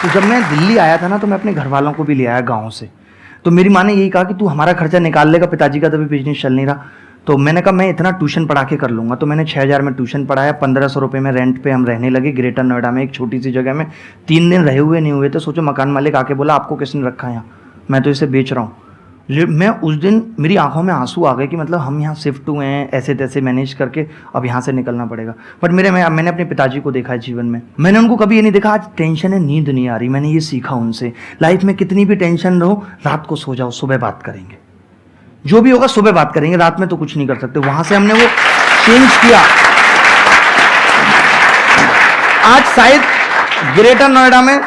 तो जब मैं दिल्ली आया था ना तो मैं अपने घर वालों को भी ले आया गाँव से। तो मेरी माँ ने यही कहा कि तू हमारा खर्चा निकाल लेगा, पिताजी का तभी बिजनेस चल नहीं रहा। तो मैंने कहा मैं इतना ट्यूशन पढ़ा के कर लूँगा। तो मैंने 6,000 में ट्यूशन पढ़ाया, 1,500 रुपये में रेंट पे हम रहने लगे ग्रेटर नोएडा में, एक छोटी सी जगह में। 3 दिन रहे हुए नहीं हुए थे, सोचो मकान मालिक आके बोला आपको किसने रखा है यहाँ, मैं तो इसे बेच रहा हूँ। मैं उस दिन मेरी आंखों में आंसू आ गए कि मतलब हम यहाँ शिफ्ट हुए हैं ऐसे तैसे मैनेज करके, अब यहाँ से निकलना पड़ेगा। बट मैंने अपने पिताजी को देखा है जीवन में, मैंने उनको कभी ये नहीं देखा आज टेंशन है नींद नहीं आ रही। मैंने ये सीखा उनसे, लाइफ में कितनी भी टेंशन रहो रात को सो जाओ, सुबह बात करेंगे, जो भी होगा सुबह बात करेंगे, रात में तो कुछ नहीं कर सकते। वहां से हमने वो चेंज किया। आज शायद ग्रेटर नोएडा में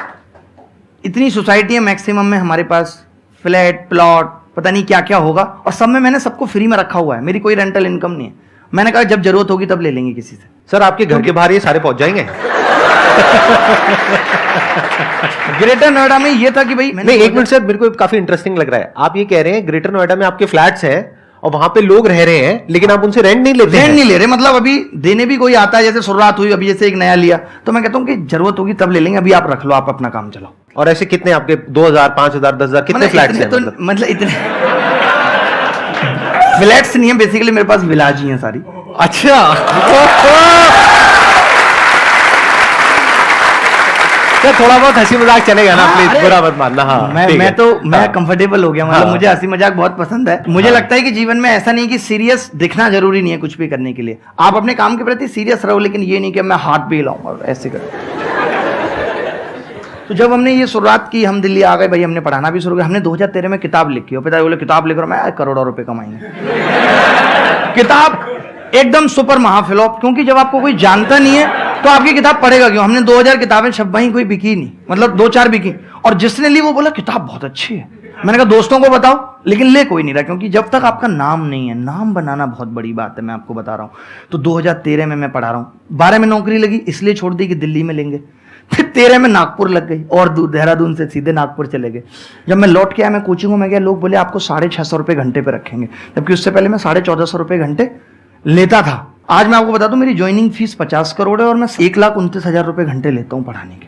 इतनी सोसाइटी है मैक्सिमम में हमारे पास, फ्लैट प्लॉट पता नहीं क्या क्या होगा, और सब में मैंने सबको फ्री में रखा हुआ है, मेरी कोई रेंटल इनकम नहीं है। मैंने कहा जब जरूरत होगी तब ले लेंगे किसी से। सर आपके घर के बाहर ये सारे पहुंच जाएंगे। ग्रेटर नोएडा में ये था कि भाई नहीं, एक मिनट सर, मेरे को काफी इंटरेस्टिंग लग रहा है। आप ये कह रहे हैं ग्रेटर नोएडा में आपके फ्लैट्स हैं और वहां पे लोग रह रहे हैं, लेकिन आप उनसे रेंट नहीं लेते? रेंट नहीं ले रहे, मतलब अभी देने भी कोई आता है, जैसे शुरुआत हुई अभी जैसे एक नया लिया तो मैं कहता हूँ कि जरूरत होगी तब ले लेंगे, अभी आप रख लो, आप अपना काम चलाओ। और ऐसे कितने आपके 2,000 5,000 10,000 कितने फ्लैट्स हैं? मतलब इतने फ्लैट्स नहीं है, बेसिकली मेरे पास विलाज ही है सारी। अच्छा सर थोड़ा बहुत हंसी मजाक चलेगा ना, प्लीज बुरा मत मानना। हाँ मैं कंफर्टेबल हो गया, मतलब मुझे हंसी मजाक बहुत पसंद है। मुझे लगता है कि जीवन में ऐसा नहीं कि सीरियस दिखना जरूरी नहीं है कुछ भी करने के लिए, आप अपने काम के प्रति सीरियस रहो, लेकिन ये नहीं कि मैं हाथ भी हिलाऊंगा ऐसे कर। तो जब हमने ये शुरुआत की, हम दिल्ली आ गए भाई, हमने पढ़ाना भी शुरू किया। हमने 2013 में किताब लिखी, और पिताजी बोले किताब लिख रहा हूं मैं, करोड़ों रुपए कमाएंगे। किताब एकदम सुपर महाफ्लॉप, क्योंकि जब आपको कोई जानता नहीं है तो आपकी किताब पढ़ेगा क्यों। हमने 2000 किताबें छप वहीं, कोई बिकी नहीं, मतलब 2-4 बिकी, और जिसने ली वो बोला किताब बहुत अच्छी है। मैंने कहा दोस्तों को बताओ, लेकिन ले कोई नहीं रहा, क्योंकि जब तक आपका नाम नहीं है, नाम बनाना बहुत बड़ी बात है, मैं आपको बता रहा हूँ। तो 2013 में मैं पढ़ा रहा हूँ, 12 में नौकरी लगी इसलिए छोड़ दी कि दिल्ली में लेंगे, फिर 13 में नागपुर लग गई, और देहरादून से सीधे नागपुर चले गए। जब मैं लौट के आया, मैं कोचिंग में गया, लोग बोले आपको 650 रुपये घंटे पे रखेंगे, जबकि उससे पहले मैं 1450 रुपये घंटे लेता था। आज मैं आपको बता दूं मेरी ज्वाइनिंग फीस 50 करोड़ है, और मैं 1,29,000 रुपये घंटे लेता हूं पढ़ाने के।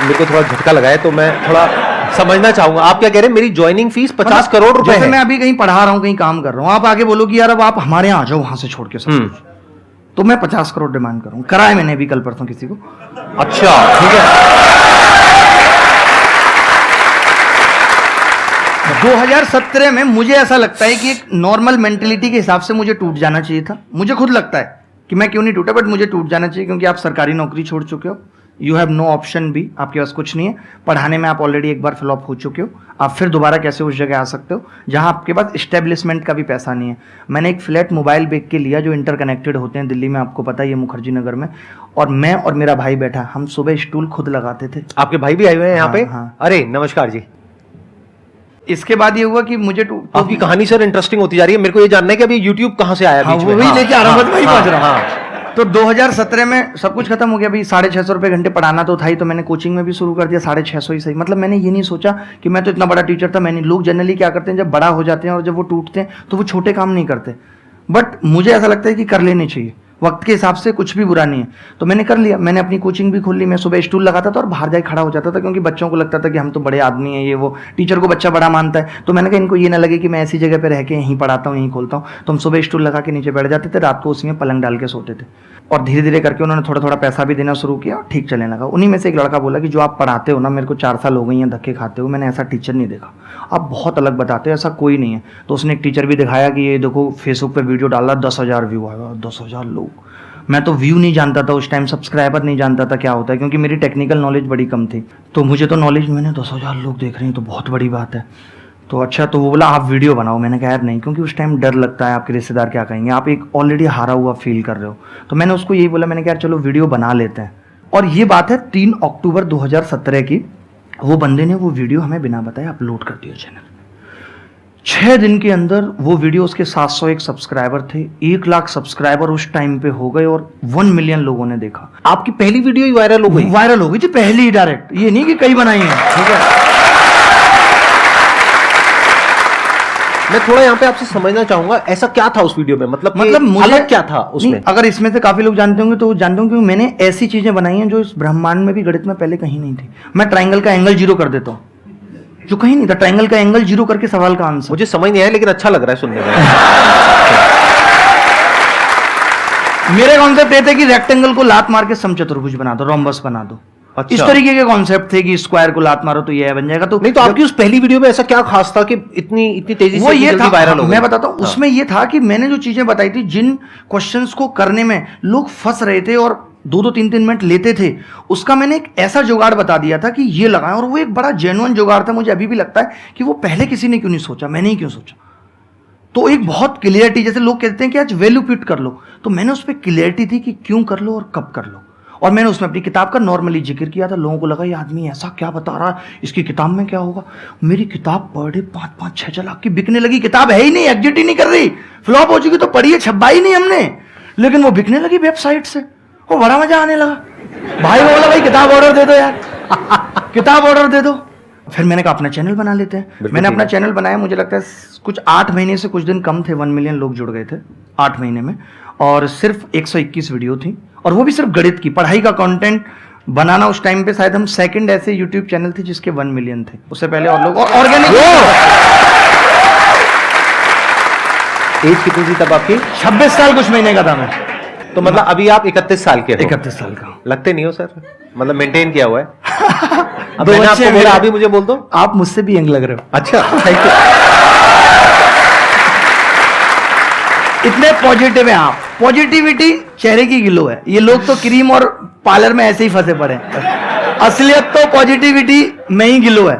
मेरे को थोड़ा झटका लगा है, तो मैं थोड़ा समझना चाहूंगा। आप क्या कह रहे हैं, मेरी ज्वाइनिंग फीस 50 करोड़ रुपए है? मैं अभी कहीं पढ़ा रहा हूं, कहीं काम कर रहा हूं, आप आगे बोलो कि यार अब आप हमारे यहाँ आ जाओ वहां से छोड़ के सब कुछ, तो मैं 50 करोड़ डिमांड करूँ। कराए मैंने भी कल परसों किसी को। अच्छा ठीक है। 2017 में मुझे ऐसा लगता है कि एक नॉर्मल मेंटेलिटी के हिसाब से मुझे टूट जाना चाहिए था। मुझे खुद लगता है कि मैं क्यों नहीं टूटा, बट मुझे टूट जाना चाहिए, क्योंकि आप सरकारी नौकरी छोड़ चुके हो, यू हैव नो ऑप्शन भी, आपके पास कुछ नहीं है। पढ़ाने में आप ऑलरेडी एक बार फ्लॉप हो चुके हो, आप फिर दोबारा कैसे उस जगह आ सकते हो जहां आपके पास इस्टेब्लिशमेंट का भी पैसा नहीं है। मैंने एक फ्लैट मोबाइल बेच के लिया जो इंटरकनेक्टेड होते हैं दिल्ली में, आपको पता है ये मुखर्जी नगर में, और मैं और मेरा भाई बैठा, हम सुबह स्टूल खुद लगाते थे। आपके भाई भी आए हुए हैं यहाँ पे? हाँ। अरे नमस्कार जी। इसके बाद ये हुआ कि मुझे आपकी कहानी सर इंटरेस्टिंग होती जा रही है। मेरे को ये जानना है कि अभी YouTube कहाँ से आया बीच में? वही लेके आ रहा हूँ, वही पहुंच रहा हूँ। हाँ। तो 2017 में सब कुछ खत्म हो गया, भाई 650 रुपये घंटे पढ़ाना तो था ही, तो मैंने कोचिंग में भी शुरू कर दिया 650 ही सही। मतलब मैंने ये नहीं सोचा कि मैं तो इतना बड़ा टीचर था, मैंने, लोग जनरली क्या करते हैं जब बड़ा हो जाते हैं और जब वो टूटते हैं तो वो छोटे काम नहीं करते, बट मुझे ऐसा लगता है कि कर लेने चाहिए, वक्त के हिसाब से कुछ भी बुरा नहीं है। तो मैंने कर लिया, मैंने अपनी कोचिंग भी खोल ली। मैं सुबह स्टूल लगाता था और बाहर जाके खड़ा हो जाता था, क्योंकि बच्चों को लगता था कि हम तो बड़े आदमी हैं, ये वो, टीचर को बच्चा बड़ा मानता है। तो मैंने कहा इनको ये ना लगे कि मैं ऐसी जगह पे रह के यहीं पढ़ाता हूँ, यहीं खोलता हूँ। तो हम सुबह स्टूल लगा के नीचे बैठ जाते थे, रात को उसी में पलंग डाल के सोते थे, और धीरे धीरे करके उन्होंने थोड़ा थोड़ा पैसा भी देना शुरू किया और ठीक चलने लगा। उन्हीं में से एक लड़का बोला कि जो आप पढ़ाते हो ना, मेरे को 4 साल हो गई हैं धक्के खाते हो, मैंने ऐसा टीचर नहीं देखा, आप बहुत अलग बताते हो, ऐसा कोई नहीं है। तो उसने एक टीचर भी दिखाया कि ये देखो फेसबुक पे वीडियो डाला, 10,000 व्यू आया, 10,000 लोग। मैं तो व्यू नहीं जानता था उस टाइम, सब्सक्राइबर नहीं जानता था क्या होता है, क्योंकि मेरी टेक्निकल नॉलेज बड़ी कम थी। तो मुझे तो नॉलेज, मैंने 10,000 लोग देख रहे हैं तो बहुत बड़ी बात है। तो अच्छा, तो वो बोला आप वीडियो बनाओ। मैंने कहा यार नहीं, क्योंकि उस टाइम डर लगता है आपके रिश्तेदार क्या कहेंगे, आप एक ऑलरेडी हारा हुआ फील कर रहे हो। तो मैंने उसको यही बोला, मैंने कहा यार चलो वीडियो बना लेते हैं। और ये बात है 3 अक्टूबर 2017 की, वो बंदे ने वो वीडियो हमें बिना बताए अपलोड कर दिया चैनल। 6 दिन के अंदर वो वीडियो, उसके 701 सब्सक्राइबर थे, 1 लाख सब्सक्राइबर उस टाइम पे हो गए और 1 मिलियन लोगों ने देखा। आपकी पहली वीडियो ही वायरल हो गई? वायरल हो गई थी पहली ही डायरेक्ट, ये नहीं कि कई बनाई है, ठीक है। मैं थोड़ा यहाँ पे आपसे समझना चाहूंगा ऐसा क्या था उस वीडियो में, मतलब मुझे अलग क्या था उसमें? नहीं, अगर इसमें से काफी लोग जानते होंगे तो वो जानते होंगे, क्योंकि मैंने ऐसी चीजें बनाई हैं जो इस ब्रह्मांड में भी गणित में पहले कहीं नहीं थी। मैं ट्राइंगल का एंगल 0 कर देता हूँ, जो कहीं नहीं था। ट्राइंगल का एंगल 0 करके सवाल का आंसर। मुझे समझ नहीं आया लेकिन अच्छा लग रहा है सुनने में। मेरे कॉन्सेप्ट ये थे कि रेक्टेंगल को लात मार के समचतुर्भुज बना दो, रोम्बस बना दो। अच्छा। इस तरीके के कॉन्सेप्ट थे कि स्क्वायर को लात मारो तो ये बन जाएगा। तो नहीं तो आपकी उस पहली वीडियो में ऐसा क्या खास था कि इतनी तेजी वो से ये था, वायरल हो गई? मैं बताता हूँ। उसमें ये था कि मैंने जो चीजें बताई थी, जिन क्वेश्चंस को करने में लोग फंस रहे थे और 2-3 मिनट लेते थे, उसका मैंने एक ऐसा जुगाड़ बता दिया था कि ये लगाएं। और वो एक बड़ा जेन्युइन जुगाड़ था। मुझे अभी भी लगता है कि वो पहले किसी ने क्यों नहीं सोचा, मैंने ही क्यों सोचा। तो एक बहुत क्लियरिटी, जैसे लोग कहते हैं कि आज वैल्यू फिट कर लो, तो मैंने उस पर क्लियरिटी थी कि क्यों कर लो और कब कर लो। और मैंने उसमें अपनी किताब का नॉर्मली जिक्र किया था। लोगों को लगा ये आदमी ऐसा क्या बता रहा है, इसकी किताब में क्या होगा। मेरी किताब पर डे 5-6 लाख की बिकने लगी। किताब है ही नहीं, एग्जिट ही नहीं कर रही, फ्लॉप हो चुकी, तो पढ़ी है, छपा ही नहीं हमने, लेकिन वो बिकने लगी वेबसाइट से। वो बड़ा मजा आने लगा। भाई बोला भाई किताब ऑर्डर दे दो यार, किताब ऑर्डर दे दो। फिर मैंने कहा अपना चैनल बना लेते हैं। मैंने अपना चैनल बनाया, मुझे लगता है कुछ 8 महीने से कुछ दिन कम थे, 1 मिलियन लोग जुड़ गए थे 8 महीने में। और सिर्फ 121 वीडियो थी, और वो भी सिर्फ गणित की पढ़ाई का कंटेंट बनाना। उस टाइम पे शायद हम सेकंड ऐसे यूट्यूब चैनल थे जिसके 1 मिलियन थे। उससे पहले और लोग ऑर्गेनिक। एज कितनी थी तब आपकी? 26 साल कुछ महीने का था मैं। तो मतलब अभी आप 31 साल के हो? 31 साल का। लगते नहीं हो सर, मतलब मेंटेन किया हुआ है। अब 2 मैंने बच्चे आपको बोला, मेरे। अभी मुझे बोल दो। आप मुझसे भी यंग लग रहे हो। अच्छा, थैंक यू। इतने पॉजिटिव हैं आप। पॉजिटिविटी चेहरे की गिलो है। ये लोग तो क्रीम और पार्लर में ऐसे ही फंसे पड़े हैं। असलियत तो पॉजिटिविटी में ही गिलो है।